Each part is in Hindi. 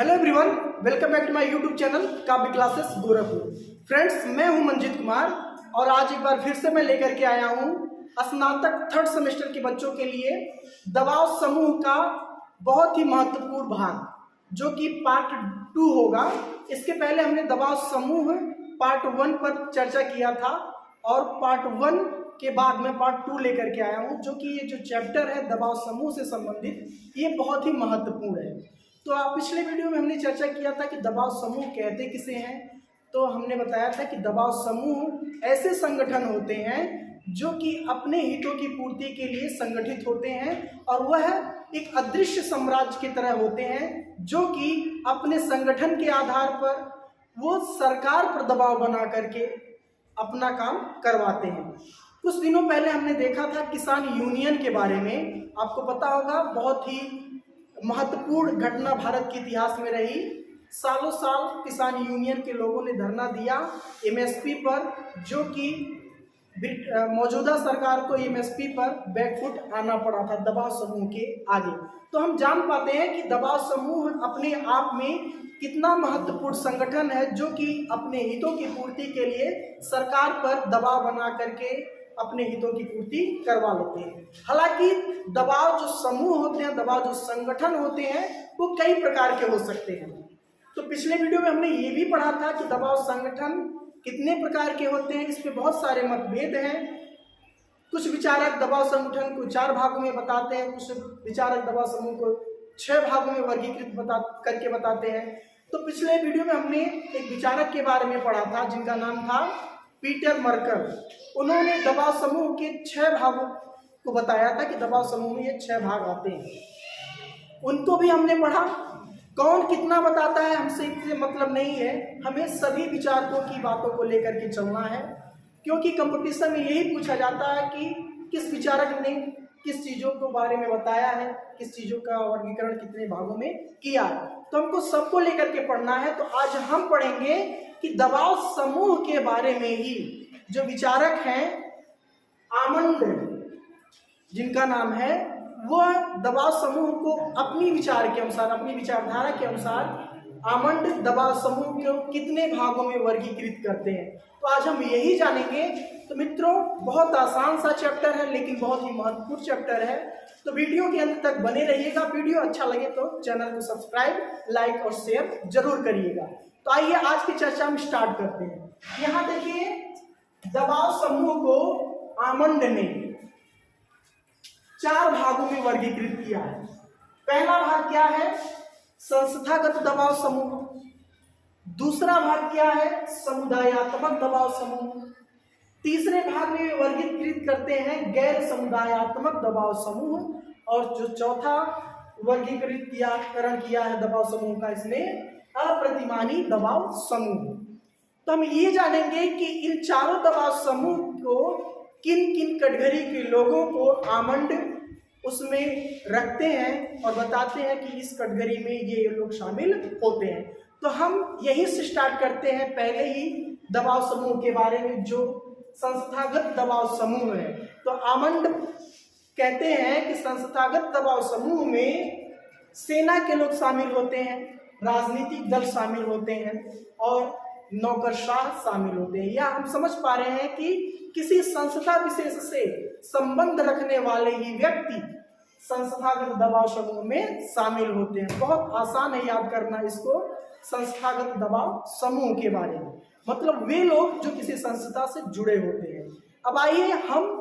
Hello everyone, welcome back to my YouTube channel Kavya classes Gorakhpur. Friends, मैं हूं मंजित कुमार और आज एक बार फिर से मैं लेकर के आया हूं स्नातक थर्ड सेमेस्टर के बच्चों के लिए दबाव समूह का बहुत ही महत्वपूर्ण भाग, जो कि पार्ट 2 होगा। इसके पहले हमने दबाव समूह पार्ट 1 पर चर्चा किया था और पार्ट 1 के बाद में पार्ट 2 लेकर के आया हूं, जो कि ये जो चैप्टर है दबाव समूह से संबंधित, ये बहुत ही महत्वपूर्ण है। तो पिछले वीडियो में हमने चर्चा किया था कि दबाव समूह कहते किसे हैं। तो हमने बताया था कि दबाव समूह ऐसे संगठन होते हैं जो कि अपने हितों की पूर्ति के लिए संगठित होते हैं और वह एक अदृश्य साम्राज्य की तरह होते हैं, जो कि अपने संगठन के आधार पर वो सरकार पर दबाव बना करके अपना काम करवाते हैं। कुछ दिनों पहले हमने देखा था किसान यूनियन के बारे में। आपको पता होगा, बहुत ही महत्वपूर्ण घटना भारत के इतिहास में रही। सालों साल किसान यूनियन के लोगों ने धरना दिया एमएसपी पर, जो कि मौजूदा सरकार को एमएसपी पर बैकफुट आना पड़ा था दबाव समूह के आगे। तो हम जान पाते हैं कि दबाव समूह अपने आप में कितना महत्वपूर्ण संगठन है, जो कि अपने हितों की पूर्ति के लिए सरकार पर दबाव बना करके अपने हितों की पूर्ति करवा लेते हैं। हालांकि दबाव जो समूह होते हैं, दबाव जो संगठन होते हैं, वो कई प्रकार के हो सकते हैं। तो पिछले वीडियो में हमने ये भी पढ़ा था कि दबाव संगठन कितने प्रकार के होते हैं। इस पे बहुत सारे मतभेद हैं। कुछ विचारक दबाव संगठन को 4 भागों में बताते हैं, कुछ विचारक दबाव समूह को 6 भागों में वर्गीकृत करके बताते हैं। तो पिछले वीडियो में हमने एक विचारक के बारे में पढ़ा था जिनका नाम था पीटर मर्कल। उन्होंने दबाव समूह के 6 भागों को बताया था कि दबाव समूह में ये 6 भाग आते हैं। उनको भी हमने पढ़ा। कौन कितना बताता है हमसे इससे मतलब नहीं है, हमें सभी विचारकों की बातों को लेकर के चलना है, क्योंकि कंपटीशन में यही पूछा जाता है कि किस विचारक ने किस चीज़ों के बारे में बताया है, किस चीज़ों का वर्गीकरण कितने भागों में किया है। तो हमको सबको लेकर के पढ़ना है। तो आज हम पढ़ेंगे कि दबाव समूह के बारे में ही जो विचारक हैं आमंड, जिनका नाम है, वह दबाव समूह को अपनी विचार के अनुसार, अपनी विचारधारा के अनुसार आमंड दबाव समूह को कितने भागों में वर्गीकृत करते हैं। तो आज हम यही जानेंगे। तो मित्रों, बहुत आसान सा चैप्टर है लेकिन बहुत ही महत्वपूर्ण चैप्टर है। तो वीडियो के अंत तक बने रहिएगा। वीडियो अच्छा लगे तो चैनल को सब्सक्राइब, लाइक और शेयर जरूर करिएगा। तो आइए आज की चर्चा हम स्टार्ट करते हैं। यहाँ देखिए, दबाव समूह को आमंड ने 4 भागों में वर्गीकृत किया है। पहला भाग क्या है? संस्थागत दबाव समूह। दूसरा भाग क्या है? समुदायात्मक दबाव समूह। तीसरे भाग में वर्गीकृत करते हैं गैर समुदायात्मक दबाव समूह। और जो चौथा वर्गीकरण किया है दबाव समूह का, इसमें अप्रतिमानी दबाव समूह। तो हम ये जानेंगे कि इन चारों दबाव समूह को किन किन कैटेगरी के लोगों को आमंड उसमें रखते हैं और बताते हैं कि इस कैटेगरी में ये लोग शामिल होते हैं। तो हम यहीं से स्टार्ट करते हैं, पहले ही दबाव समूह के बारे में, जो संस्थागत दबाव समूह है। तो आमंड कहते हैं कि संस्थागत दबाव समूह में सेना के लोग शामिल होते हैं, राजनीतिक दल शामिल होते हैं और नौकरशाह शामिल होते हैं। या हम समझ पा रहे हैं कि किसी संस्था विशेष से संबंध रखने वाले ही व्यक्ति संस्थागत दबाव समूह में शामिल होते हैं। बहुत आसान है याद करना इसको, संस्थागत दबाव समूह के बारे में। मतलब वे लोग जो किसी संस्था से जुड़े होते हैं। अब आइए हम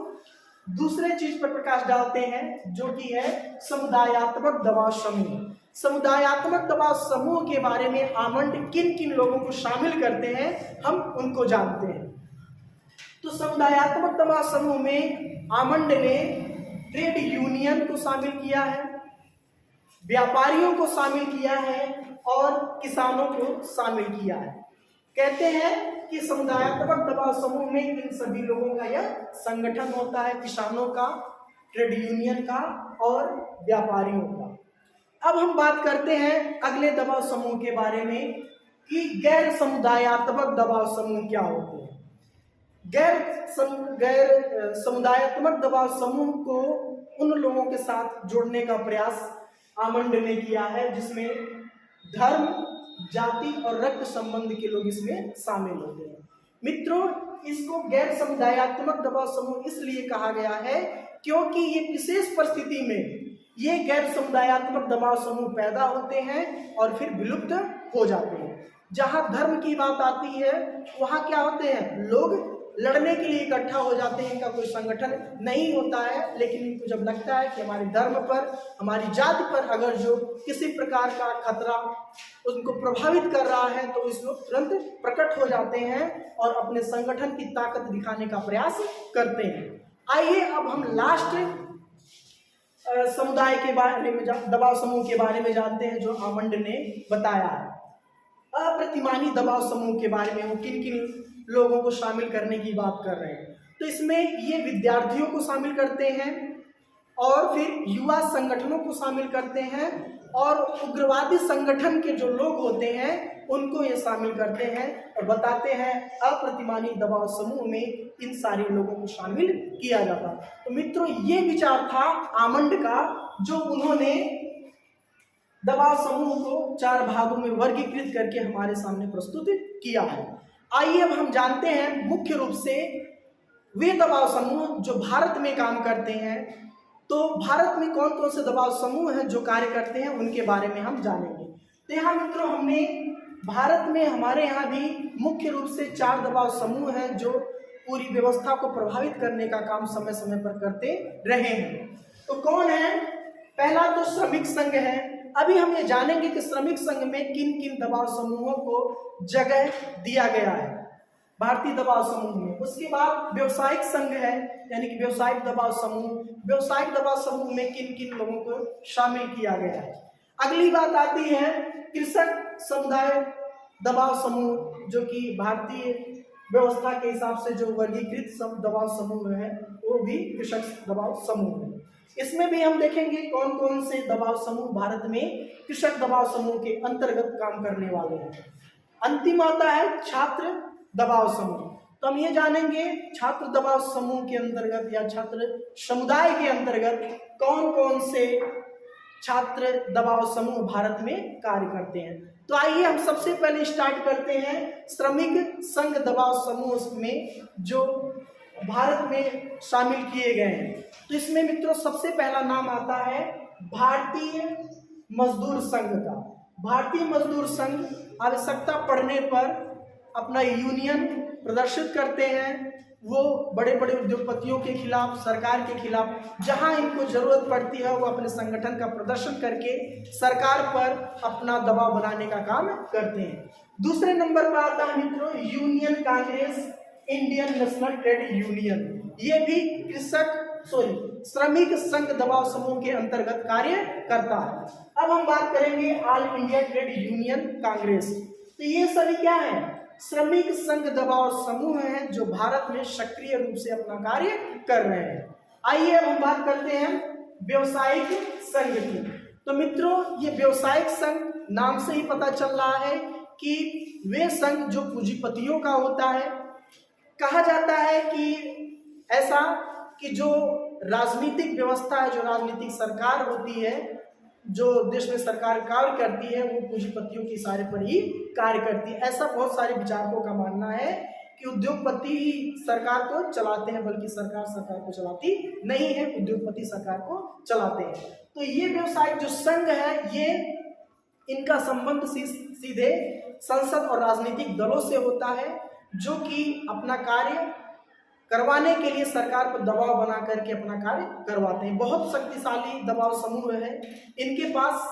दूसरे चीज पर प्रकाश डालते हैं, जो कि है समुदायात्मक दबाव समूह। समुदायात्मक दबाव समूह के बारे में आमंड किन किन लोगों को शामिल करते हैं, हम उनको जानते हैं। तो समुदायात्मक दबाव समूह में आमंड ने ट्रेड यूनियन को शामिल किया है, व्यापारियों को शामिल किया है और किसानों को शामिल किया है। कहते हैं कि समुदायात्मक दबाव समूह में इन सभी लोगों का यह संगठन होता है, किसानों का, ट्रेड यूनियन का और व्यापारियों का। अब हम बात करते हैं अगले दबाव समूह के बारे में कि गैर समुदायात्मक दबाव समूह क्या होते हैं। गैर समुदायात्मक दबाव समूह को उन लोगों के साथ जोड़ने का प्रयास आमंड ने किया है जिसमें धर्म, जाति और रक्त संबंध के लोग इसमें शामिल होते हैं। मित्रों, इसको गैर समुदायात्मक दबाव समूह इसलिए कहा गया है क्योंकि ये विशेष परिस्थिति में ये गैर समुदायात्मक दबाव समूह पैदा होते हैं और फिर विलुप्त हो जाते हैं। जहां धर्म की बात आती है वहां क्या होते हैं, लोग लड़ने के लिए इकट्ठा हो जाते हैं, इनका कोई संगठन नहीं होता है, लेकिन इनको जब लगता है कि हमारे धर्म पर, हमारी जाति पर अगर जो किसी प्रकार का खतरा उनको प्रभावित कर रहा है तो इस लोग तुरंत प्रकट हो जाते हैं और अपने संगठन की ताकत दिखाने का प्रयास करते हैं। आइए अब हम लास्ट समुदाय के बारे में, दबाव समूह के बारे में जानते हैं जो आमंड ने बताया है। अप्रतिमानी दबाव समूह के बारे में वो किन किन लोगों को शामिल करने की बात कर रहे हैं। तो इसमें ये विद्यार्थियों को शामिल करते हैं और फिर युवा संगठनों को शामिल करते हैं और उग्रवादी संगठन के जो लोग होते हैं उनको ये शामिल करते हैं और बताते हैं अप्रतिमानी दबाव समूह में इन सारे लोगों को शामिल किया जाता। तो मित्रों, ये विचार था आमंड का, जो उन्होंने दबाव समूह को 4 भागों में वर्गीकृत करके हमारे सामने प्रस्तुत किया है। आइए अब हम जानते हैं मुख्य रूप से वे दबाव समूह जो भारत में काम करते हैं। तो भारत में कौन कौन से दबाव समूह हैं जो कार्य करते हैं, उनके बारे में हम जानेंगे। तो यहाँ मित्रों, हमने भारत में हमारे यहाँ भी मुख्य रूप से 4 दबाव समूह हैं जो पूरी व्यवस्था को प्रभावित करने का काम समय समय पर करते रहे हैं। तो कौन है? पहला तो श्रमिक संघ है। अभी हम ये जानेंगे कि श्रमिक संघ में किन किन दबाव समूहों को जगह दिया गया है भारतीय दबाव समूह में। उसके बाद व्यवसायिक संघ है, यानी कि व्यवसायिक दबाव समूह। व्यवसायिक दबाव समूह में किन किन लोगों को शामिल किया गया है। अगली बात आती है कृषक समुदाय दबाव समूह, जो कि भारतीय व्यवस्था के हिसाब से जो वर्गीकृत दबाव समूह है वो भी कृषक दबाव समूह है। इसमें भी हम देखेंगे कौन कौन से दबाव समूह भारत में कृषक दबाव समूह के अंतर्गत काम करने वाले हैं। अंतिम आता है छात्र दबाव समूह। तो हम ये जानेंगे छात्र दबाव समूह के अंतर्गत या छात्र समुदाय के अंतर्गत कौन कौन से छात्र दबाव समूह भारत में कार्य करते हैं। तो आइए हम सबसे पहले स्टार्ट करते हैं श्रमिक संघ दबाव समूह में जो भारत में शामिल किए गए हैं। तो इसमें मित्रों सबसे पहला नाम आता है भारतीय मजदूर संघ का। भारतीय मजदूर संघ आवश्यकता पड़ने पर अपना यूनियन प्रदर्शित करते हैं। वो बड़े बड़े उद्योगपतियों के खिलाफ, सरकार के खिलाफ जहां इनको जरूरत पड़ती है वो अपने संगठन का प्रदर्शन करके सरकार पर अपना दबाव बनाने का काम करते हैं। दूसरे नंबर पर आता है मित्रों union Congress Indian national trade union. ये भी श्रमिक संघ दबाव समूह के अंतर्गत कार्य करता है। अब हम बात करेंगे all India trade union Congress. तो ये सभी क्या है? श्रमिक संघ दबाव समूह हैं जो भारत में सक्रिय रूप से अपना कार्य कर रहे हैं। आइए अब हम बात करते हैं व्यवसायिक संघ की। तो मित्रों ये व्यवसायिक संघ नाम से ही पता चल रहा है कि वे संघ जो पूंजीपतियों का होता है। कहा जाता है कि ऐसा कि जो राजनीतिक व्यवस्था है, जो राजनीतिक सरकार होती है, जो देश में सरकार कार्य करती है वो पूंजीपतियों के इशारे पर ही कार्य करती है। ऐसा बहुत सारे विचारकों का मानना है कि उद्योगपति ही सरकार को चलाते हैं, बल्कि सरकार को चलाती नहीं है, उद्योगपति सरकार को चलाते हैं। तो ये व्यवसायिक जो संघ है ये इनका संबंध सीधे संसद और राजनीतिक दलों से होता है, जो कि अपना कार्य करवाने के लिए सरकार पर दबाव बना करके अपना कार्य करवाते हैं। बहुत शक्तिशाली दबाव समूह है। इनके पास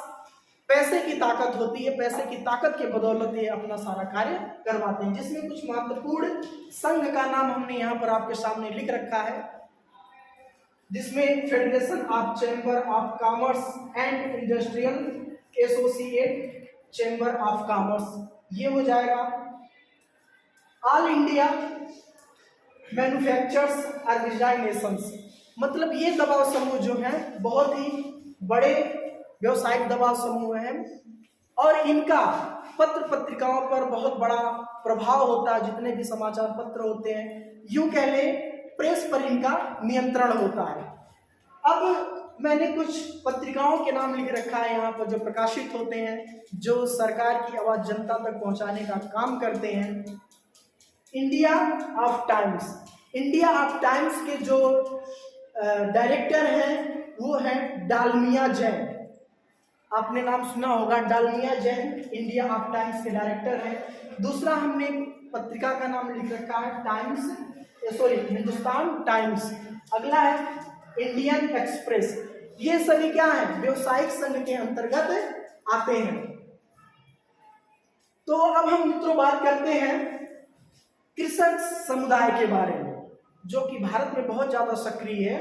पैसे की ताकत होती है, पैसे की ताकत के बदौलत ये अपना सारा कार्य करवाते हैं। जिसमें कुछ महत्वपूर्ण संघ का नाम हमने यहाँ पर आपके सामने लिख रखा है, जिसमें federation of chamber of commerce and industrial associate chamber of commerce, ये हो जाएगा। ऑल इंडिया मैन्युफैक्चरर्स ऑर्गेनाइजेशंस, मतलब ये दबाव समूह जो हैं बहुत ही बड़े व्यवसायिक दबाव समूह हैं और इनका पत्र पत्रिकाओं पर बहुत बड़ा प्रभाव होता है। जितने भी समाचार पत्र होते हैं, यूं कह ले प्रेस पर इनका नियंत्रण होता है। अब मैंने कुछ पत्रिकाओं के नाम लिख रखा है यहाँ पर जो प्रकाशित होते हैं, जो सरकार की आवाज़ जनता तक पहुँचाने का काम करते हैं। India of times, India of Times के जो डायरेक्टर हैं वो हैं डालमिया जैन। आपने नाम सुना होगा, Dalmia Jain India of Times के डायरेक्टर हैं। दूसरा हमने पत्रिका का नाम लिख रखा है टाइम्स, हिंदुस्तान टाइम्स। अगला है इंडियन एक्सप्रेस। ये सभी क्या है, व्यवसायिक संघ के अंतर्गत आते हैं। तो अब हम मित्रों बात करते हैं कृषक समुदाय के बारे में, जो कि भारत में बहुत ज्यादा सक्रिय है।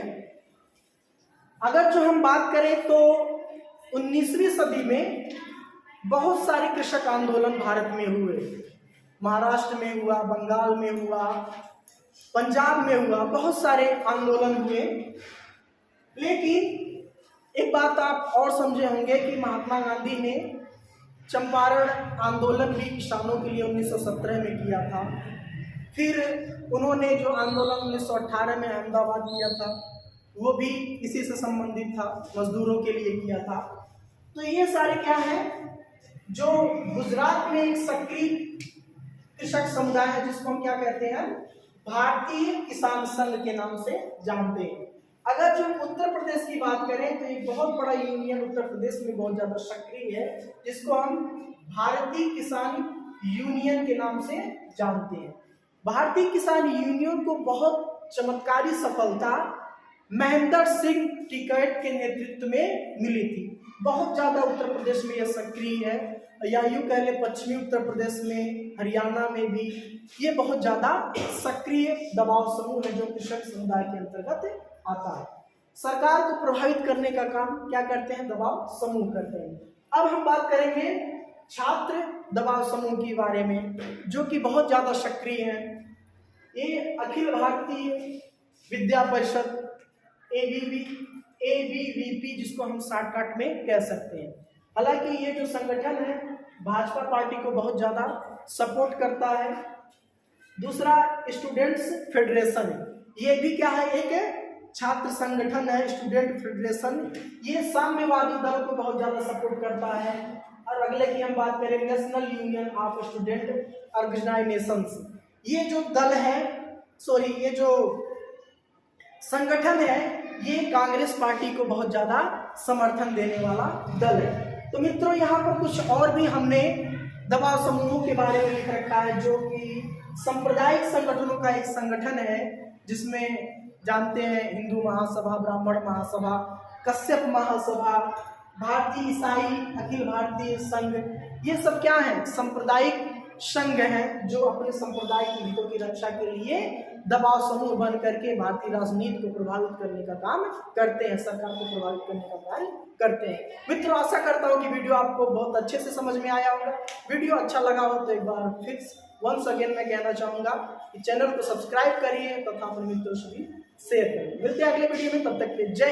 अगर जो हम बात करें तो 19वीं सदी में बहुत सारे कृषक आंदोलन भारत में हुए। महाराष्ट्र में हुआ, बंगाल में हुआ, पंजाब में हुआ, बहुत सारे आंदोलन हुए। लेकिन एक बात आप और समझे होंगे कि महात्मा गांधी ने चंपारण आंदोलन भी किसानों के लिए 1917 में किया था। फिर उन्होंने जो आंदोलन 1918 में अहमदाबाद किया था वो भी इसी से संबंधित था, मजदूरों के लिए किया था। तो ये सारे क्या है, जो गुजरात में एक सक्रिय कृषक समुदाय है जिसको हम क्या कहते हैं, भारतीय किसान संघ के नाम से जानते हैं। अगर जो उत्तर प्रदेश की बात करें तो एक बहुत बड़ा यूनियन उत्तर प्रदेश में बहुत ज्यादा सक्रिय है, जिसको हम भारतीय किसान यूनियन के नाम से जानते हैं। भारतीय किसान यूनियन को बहुत चमत्कारी सफलता महेंद्र सिंह टिकैत के नेतृत्व में मिली थी। बहुत ज्यादा उत्तर प्रदेश में यह सक्रिय है, या यूं कह ले पश्चिमी उत्तर प्रदेश में, हरियाणा में भी ये बहुत ज्यादा सक्रिय दबाव समूह है जो कृषक समुदाय के अंतर्गत आता है। सरकार को प्रभावित करने का काम क्या करते हैं, दबाव समूह करते हैं। अब हम बात करेंगे छात्र दबाव समूह के बारे में, जो कि बहुत ज्यादा सक्रिय है। ये अखिल भारतीय विद्या परिषद ABVP जिसको हम शॉर्टकट में कह सकते हैं। हालांकि ये जो संगठन है भाजपा पार्टी को बहुत ज्यादा सपोर्ट करता है। दूसरा स्टूडेंट्स फेडरेशन, ये भी क्या है, एक छात्र संगठन है, स्टूडेंट फेडरेशन। ये साम्यवादी दल को बहुत ज्यादा सपोर्ट करता है। और अगले की हम बात करें national union of student organisations, ये जो दल है, ये जो संगठन है, ये कांग्रेस पार्टी को बहुत ज्यादा समर्थन देने वाला दल है। तो मित्रों यहाँ पर कुछ और भी हमने दबाव समूहों के बारे में लिख रखा है, जो कि सांप्रदायिक संगठनों का एक संगठन है, जिसमें जानते हैं हिंदू महासभा, ब्राह्मण महासभा, कश्यप महासभा, भारतीय ईसाई अखिल भारतीय संघ, ये सब क्या है, सांप्रदायिक संघ हैं जो अपने संप्रदाय के हितों की रक्षा के लिए दबाव समूह बन करके भारतीय राजनीति को प्रभावित करने का काम करते हैं, सरकार को प्रभावित करने का कार्य करते हैं। मित्रों आशा करता हूँ कि वीडियो आपको बहुत अच्छे से समझ में आया होगा। वीडियो अच्छा लगा हो तो एक बार फिर वंस अगेन मैं कहना चाहूँगा कि चैनल को सब्सक्राइब करिए तथा अपने मित्रों से भी शेयर करिए। मिलते हैं अगले वीडियो में, तब तक के लिए जय।